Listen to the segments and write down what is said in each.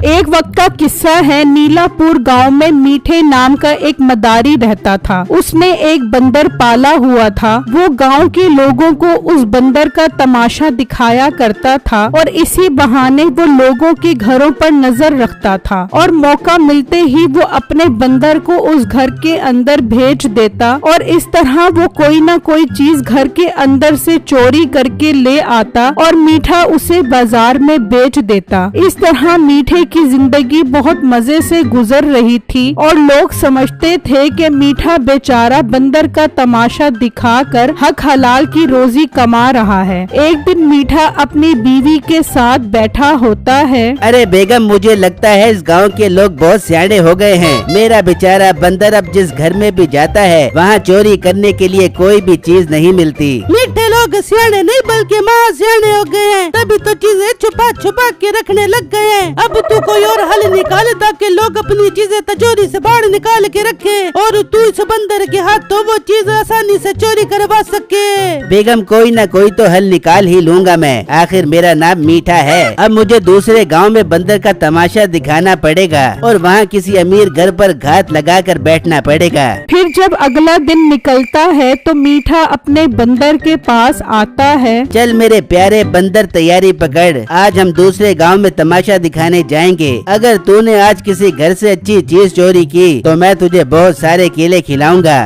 एक वक्त का किस्सा है। नीलापुर गांव में मीठे नाम का एक मदारी रहता था। उसने एक बंदर पाला हुआ था। वो गांव के लोगों को उस बंदर का तमाशा दिखाया करता था और इसी बहाने वो लोगों के घरों पर नजर रखता था और मौका मिलते ही वो अपने बंदर को उस घर के अंदर भेज देता और इस तरह वो कोई ना कोई चीज घर के अंदर से चोरी करके ले आता और मीठा उसे बाजार में बेच देता। इस तरह मीठे की जिंदगी बहुत मजे से गुजर रही थी और लोग समझते थे कि मीठा बेचारा बंदर का तमाशा दिखाकर हक हलाल की रोजी कमा रहा है। एक दिन मीठा अपनी बीवी के साथ बैठा होता है। अरे बेगम, मुझे लगता है इस गांव के लोग बहुत सियाने हो गए हैं। मेरा बेचारा बंदर अब जिस घर में भी जाता है वहाँ चोरी करने के लिए कोई भी चीज नहीं मिलती। मीठे लोग सियाने नहीं बल्कि महा सियाने हो गए हैं, तभी तो चीजें छुपा छुपा के रखने लग गए हैं। अब तू कोई और हल निकाले ताकि लोग अपनी चीजें तिजोरी से बाहर निकाल के रखे और तू इस बंदर के हाथ तो वो चीज आसानी से चोरी करवा सके। बेगम, कोई ना कोई तो हल निकाल ही लूंगा मैं। आखिर मेरा नाम मीठा है। अब मुझे दूसरे गांव में बंदर का तमाशा दिखाना पड़ेगा और वहाँ किसी अमीर घर पर घात लगाकर बैठना पड़ेगा। फिर जब अगला दिन निकलता है तो मीठा अपने बंदर के पास आता है। चल मेरे प्यारे बंदर, तैयारी पकड़, आज हम दूसरे गांव में तमाशा दिखाने जाएंगे। अगर तूने आज किसी घर से अच्छी चीज चोरी की तो मैं तुझे बहुत सारे केले खिलाऊंगा।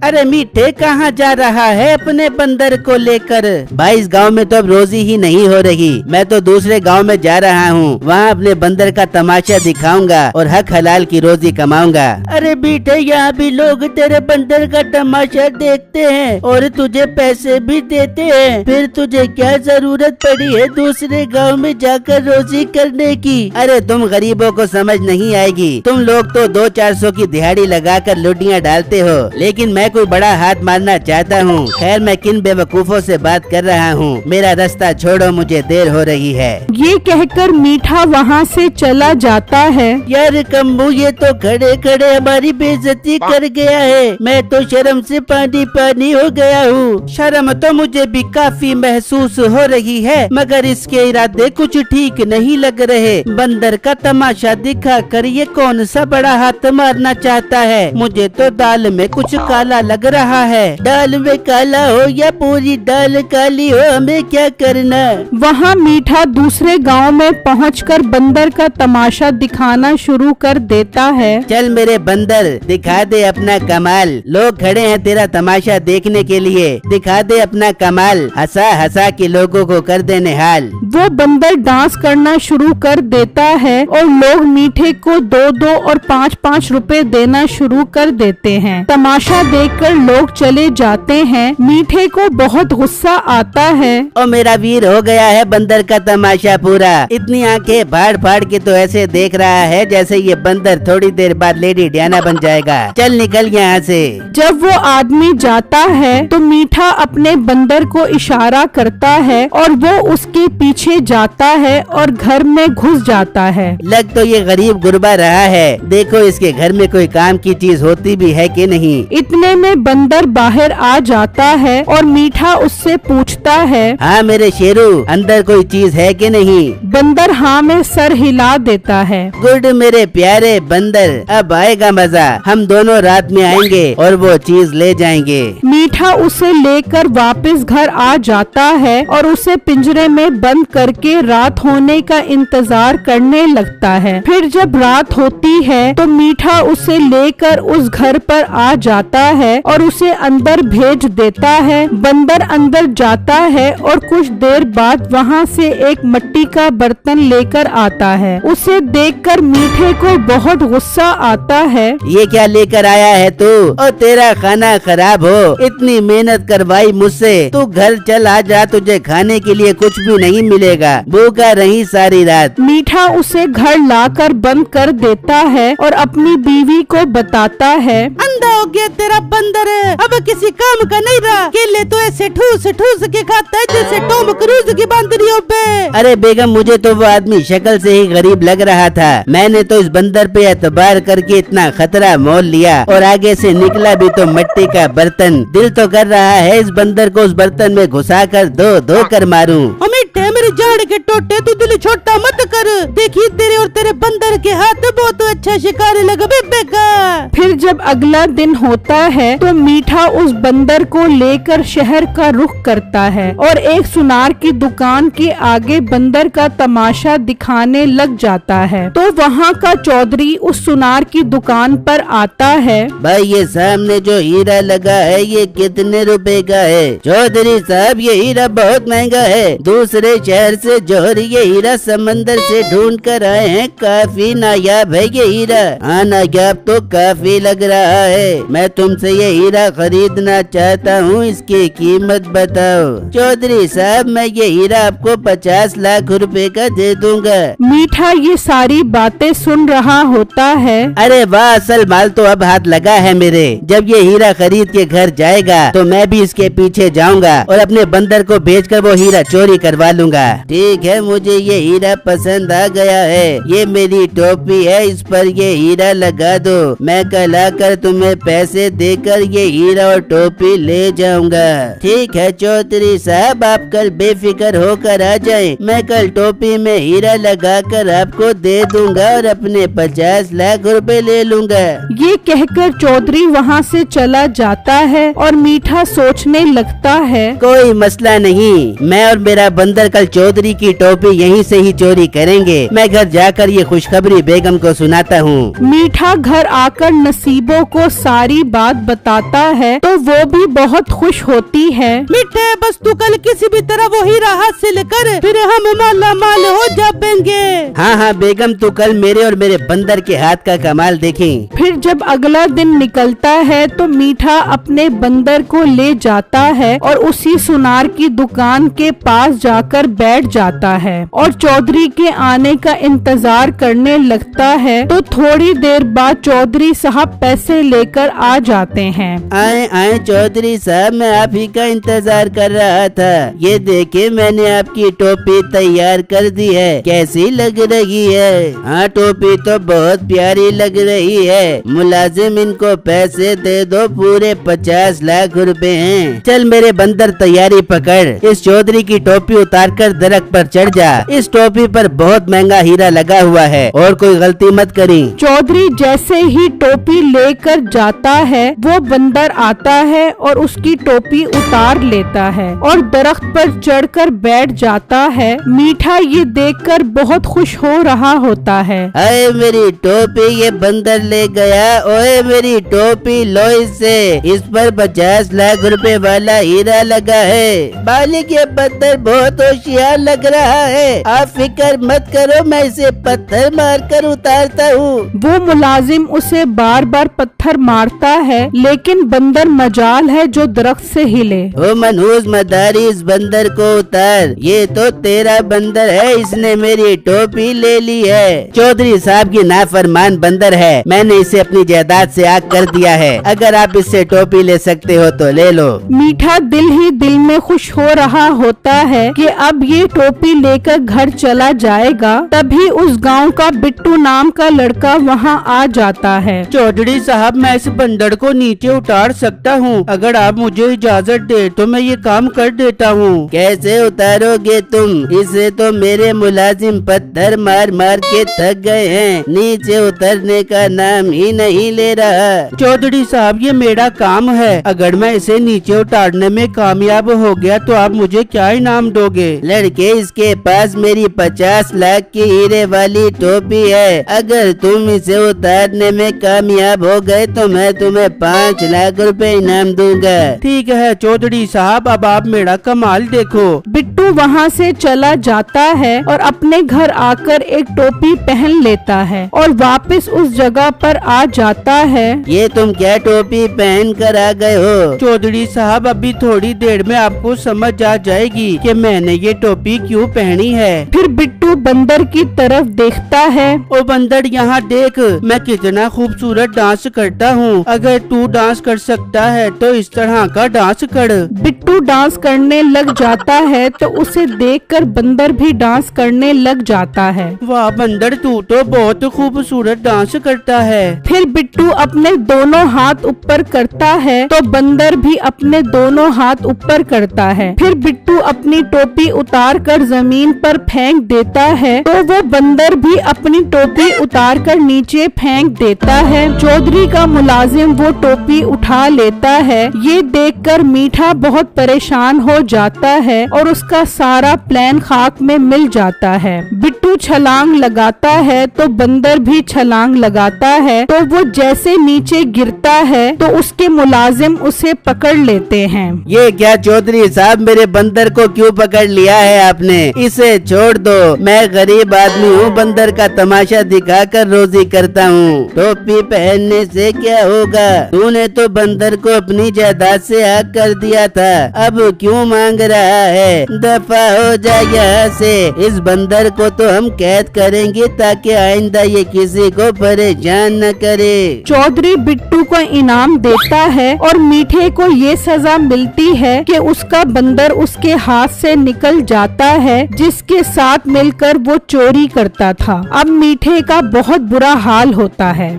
अरे मीठे कहाँ जा रहा है अपने बंदर को लेकर? भाई, इस गांव में तो अब रोजी ही नहीं हो रही। मैं तो दूसरे गांव में जा रहा हूँ। वहाँ अपने बंदर का तमाशा दिखाऊंगा और हक हलाल की रोजी कमाऊंगा। अरे मीठे, यहाँ भी लोग तेरे बंदर का तमाशा देखते हैं और तुझे पैसे भी देते हैं। फिर तुझे क्या जरूरत पड़ी है दूसरे गाँव में जाकर रोजी करने की? अरे तुम गरीबों को समझ नहीं आएगी। तुम लोग तो 200-400 की दिहाड़ी लगाकर लुटियाँ डालते हो, लेकिन मैं कोई बड़ा हाथ मारना चाहता हूँ। खैर, मैं किन बेवकूफों से बात कर रहा हूँ। मेरा रास्ता छोड़ो, मुझे देर हो रही है। ये कहकर मीठा वहाँ से चला जाता है। यार कम्बू, ये तो खड़े खड़े हमारी बेइज्जती कर गया है। मैं तो शर्म से पानी पानी हो गया हूँ। शर्म तो मुझे भी काफी महसूस हो रही है, मगर इसके इरादे कुछ ठीक नहीं लग रहे। बंदर का तमाशा दिखा कर ये कौन सा बड़ा हाथ मारना चाहता है? मुझे तो दाल में कुछ काला लग रहा है। दाल में काला हो या पूरी दाल काली हो, हमें क्या करना? वहाँ मीठा दूसरे गांव में पहुंचकर बंदर का तमाशा दिखाना शुरू कर देता है। चल मेरे बंदर, दिखा दे अपना कमाल। लोग खड़े हैं तेरा तमाशा देखने के लिए। दिखा दे अपना कमाल। हंसा हंसा के लोगों को कर दे निहाल। वो बंदर डांस करना शुरू कर देता है और लोग मीठे को 2-2 और 5-5 रुपए देना शुरू कर देते हैं। तमाशा देखकर लोग चले जाते हैं। मीठे को बहुत गुस्सा आता है। ओ मेरा वीर, हो गया है बंदर का तमाशा पूरा। इतनी आंखें फाड़ फाड़ के तो ऐसे देख रहा है जैसे ये बंदर थोड़ी देर बाद लेडी डियाना बन जाएगा। चल निकल यहाँ से। जब वो आदमी जाता है तो मीठा अपने बंदर को इशारा करता है और वो उसके पीछे जाता है और घर में घुस जाता है। लग तो ये गरीब गुरबा रहा है। देखो इसके घर में कोई काम की चीज होती भी है कि नहीं। इतने में बंदर बाहर आ जाता है और मीठा उससे पूछता है, हाँ मेरे शेरू, अंदर कोई चीज है कि नहीं? बंदर हाँ में सर हिला देता है। गुड मेरे प्यारे बंदर, अब आएगा मजा। हम दोनों रात में आएंगे और वो चीज ले जाएंगे। मीठा उसे लेकर वापस घर आ जाता है और उसे पिंजरे में बंद करके रात होने का इंतजार करने लगता है। फिर जब रात होती है तो मीठा उसे लेकर उस घर पर आ जाता है और उसे अंदर भेज देता है। बंदर अंदर जाता है और कुछ देर बाद वहाँ से एक मिट्टी का बर्तन लेकर आता है। उसे देखकर मीठे को बहुत गुस्सा आता है। ये क्या लेकर आया है तू? और तेरा खाना खराब हो। इतनी मेहनत करवाई मुझसे। तू घर चल, आ जा, तुझे खाने के लिए कुछ भी नहीं मिलेगा। भूखा रही सारी रात। मीठा उसे घर लाकर बंद कर देता है और अपनी बीवी को बताता है, अंधा हो गया तेरा तेरा बंदर अब किसी काम का नहीं रहा। केले तो ऐसे ठूस ठूस के खाता है जैसे टॉम क्रूज की बंदरियों पे। अरे बेगम, मुझे तो वो आदमी शक्ल से ही गरीब लग रहा था। मैंने तो इस बंदर पे एतबार करके इतना खतरा मोल लिया और आगे से निकला भी तो मिट्टी का बर्तन। दिल तो कर रहा है इस बंदर को उस बर्तन में घुसा कर दो कर मारूं। मिठे मेरे जाड़ के टोटे, तू दिल छोटा मत कर। देखी तेरे और तेरे बंदर के हाथ बहुत अच्छा शिकार लगा बेबे का। फिर जब अगला दिन होता है तो मीठा उस बंदर को लेकर शहर का रुख करता है और एक सुनार की दुकान के आगे बंदर का तमाशा दिखाने लग जाता है। तो वहाँ का चौधरी उस सुनार की दुकान पर आता है। भाई, ये सामने जो हीरा लगा है ये कितने रुपए का है? चौधरी साहब, ये हीरा बहुत महंगा है। दूसरे शहर से जौहरी ये हीरा समंदर से ढूंढ कर आए हैं। काफी नायाब है ये हीरा। हाँ, नायाब तो काफी लग रहा है। मैं तुमसे ये हीरा खरीदना चाहता हूँ, इसकी कीमत बताओ। चौधरी साहब, मैं ये हीरा आपको 50 लाख रुपए का दे दूंगा। मीठा ये सारी बातें सुन रहा होता है। अरे वाह, असल माल तो अब हाथ लगा है मेरे। जब ये हीरा खरीद के घर जाएगा तो मैं भी इसके पीछे जाऊंगा और अपने बंदर को बेचकर वो हीरा चोरी करवा लूंगा। ठीक है, मुझे ये हीरा पसंद आ गया है। ये मेरी टोपी है, इस पर ये हीरा लगा दो। मैं कल आकर तुम्हें पैसे देकर ये हीरा और टोपी ले जाऊंगा। ठीक है चौधरी साहब, आप कल बेफिक्र होकर आ जाएं। मैं कल टोपी में हीरा लगाकर आपको दे दूंगा और अपने 50 लाख रुपए ले लूंगा। ये कहकर चौधरी वहाँ से चला जाता है और मीठा सोचने लगता है, कोई मसला नहीं, मैं और मेरा बंदर कल चौधरी की टोपी यहीं से ही चोरी करेंगे। मैं घर जाकर ये खुशखबरी बेगम को सुनाता हूँ। मीठा घर आकर नसीबों को सारी बात बताता है तो वो भी बहुत खुश होती है। मिठे, बस तू कल किसी भी तरह वो हीरा हासिल कर, फिर हम माला माल हो जाएंगे। हाँ बेगम, तू कल मेरे और मेरे बंदर के हाथ का कमाल देखें। फिर जब अगला दिन निकलता है तो मीठा अपने बंदर को ले जाता है और उसी सुनार की दुकान के पास जाकर बैठ जाता है और चौधरी के आने का इंतजार करने लगता है। तो थोड़ी देर बाद चौधरी साहब पैसे लेकर आ जाते हैं। आए चौधरी साहब, मैं आप ही का इंतजार कर रहा था। ये देखे, मैंने आपकी टोपी तैयार कर दी है। कैसी लग रही है? हाँ, टोपी तो बहुत प्यारी लग रही है। मुलाजिम, इनको पैसे दे दो, पूरे 50 लाख रुपए हैं। चल मेरे बंदर, तैयारी पकड़। इस चौधरी की टोपी उतार कर दरख्त पर चढ़ जा। इस टोपी पर बहुत महंगा हीरा लगा हुआ है और कोई गलती मत करी। चौधरी जैसे ही टोपी लेकर जाता है वो बंदर आता है और उसकी टोपी उतार लेता है और दरख्त पर चढ़कर बैठ जाता है। मीठा ये देखकर बहुत खुश हो रहा होता है। अरे मेरी टोपी ये बंदर ले गया। ओए मेरी टोपी लो, इससे इस पर 50 लाख रुपए वाला हीरा लगा है। मालिक, ये बंदर बहुत होशियार लग रहा है। आप फिक्र मत करो, मैं इसे पत्थर मार कर उतारता हूँ। वो मुलाजिम उसे बार बार पत्थर मारता है लेकिन बंदर मजाल है जो दरख्त से हिले। ओ मनहूस मदारी, इस बंदर को उतार। ये तो तेरा बंदर है, इसने मेरी टोपी ले ली है। चौधरी साहब की नाफरमान बंदर है, मैंने इसे अपनी जायदाद से आग कर दिया है। अगर आप इससे टोपी ले सकते हो तो ले लो। मीठा दिल ही दिल में खुश हो रहा होता है कि अब ये टोपी लेकर घर चला जाएगा। तभी उस गांव का बिट्टू नाम का लड़का वहाँ आ जाता है। चौधरी साहब, मैं इस बंदर को नीचे उतार सकता हूँ। अगर आप मुझे इजाजत दे तो मैं ये काम कर देता हूँ। कैसे उतारोगे तुम? इसे तो मेरे मुलाजिम पत्थर मार मार के थक गए हैं। नीचे उतरने का नाम ही नहीं ले रहा। चौधरी साहब, ये मेरा काम है। अगर मैं इसे नीचे उतारने में कामयाब हो गया तो आप मुझे क्या इनाम दोगे? लड़के, इसके पास मेरी 50 लाख की हीरे वाली टोपी है। अगर तुम इसे उतारने में कामयाब हो गए तो मैं तुम्हें 5 लाख रुपए इनाम दूंगा। ठीक है चौधरी साहब, अब आप मेरा कमाल देखो। बिट्टू वहाँ से चला जाता है और अपने घर आकर एक टोपी पहन लेता है और वापस उस जगह पर आ जाता है। ये तुम क्या टोपी पहन कर आ गए हो? चौधरी साहब, अभी थोड़ी देर में आपको समझ आ जाएगी कि मैंने ये टोपी क्यों पहनी है। फिर बिट्टू बंदर की तरफ देखता है। ओ बंदर यहाँ देख, मैं कितना खूबसूरत डांस करता हूँ। अगर तू डांस कर सकता है तो इस तरह का डांस कर। बिट्टू डांस करने लग जाता है तो उसे देखकर बंदर भी डांस करने लग जाता है। वाह बंदर, तू तो बहुत खूबसूरत डांस करता है। फिर बिट्टू अपने दोनों हाथ ऊपर करता है तो बंदर भी अपने दोनों हाथ ऊपर करता है। फिर बिट्टू अपनी टोपी उतार कर जमीन पर फेंक देता है तो वो बंदर भी अपनी टोपी उतार कर नीचे फेंक देता है। चौधरी का मुलाजिम वो टोपी उठा लेता है। ये देखकर मीठा बहुत परेशान हो जाता है और उसका सारा प्लान खाक में मिल जाता है। बिट्टू छलांग लगाता है तो बंदर भी छलांग लगाता है तो वो जैसे नीचे गिरता है तो उसके मुलाजिम उसे पकड़ लेते हैं। ये क्या चौधरी साहब, मेरे बंदर को क्यों पकड़ लिया है आपने? इसे छोड़ दो, मैं गरीब आदमी हूँ, बंदर का तमाशा दिखा कर रोजी करता हूँ। टोपी पहनने से क्या होगा? तूने तो बंदर को अपनी जायदाद से आग कर दिया था, अब क्यों मांग रहा है? दफा हो जा यहाँ से। इस बंदर को तो हम कैद करेंगे ताकि आइंदा ये किसी को परेशान न करे। चौधरी बिट्टू को इनाम देता है और मीठे को ये सजा मिलती है कि उसका बंदर उसके हाथ से निकल जाता है जिसके साथ मिलकर वो चोरी करता था। अब मीठे का बहुत बुरा हाल होता है।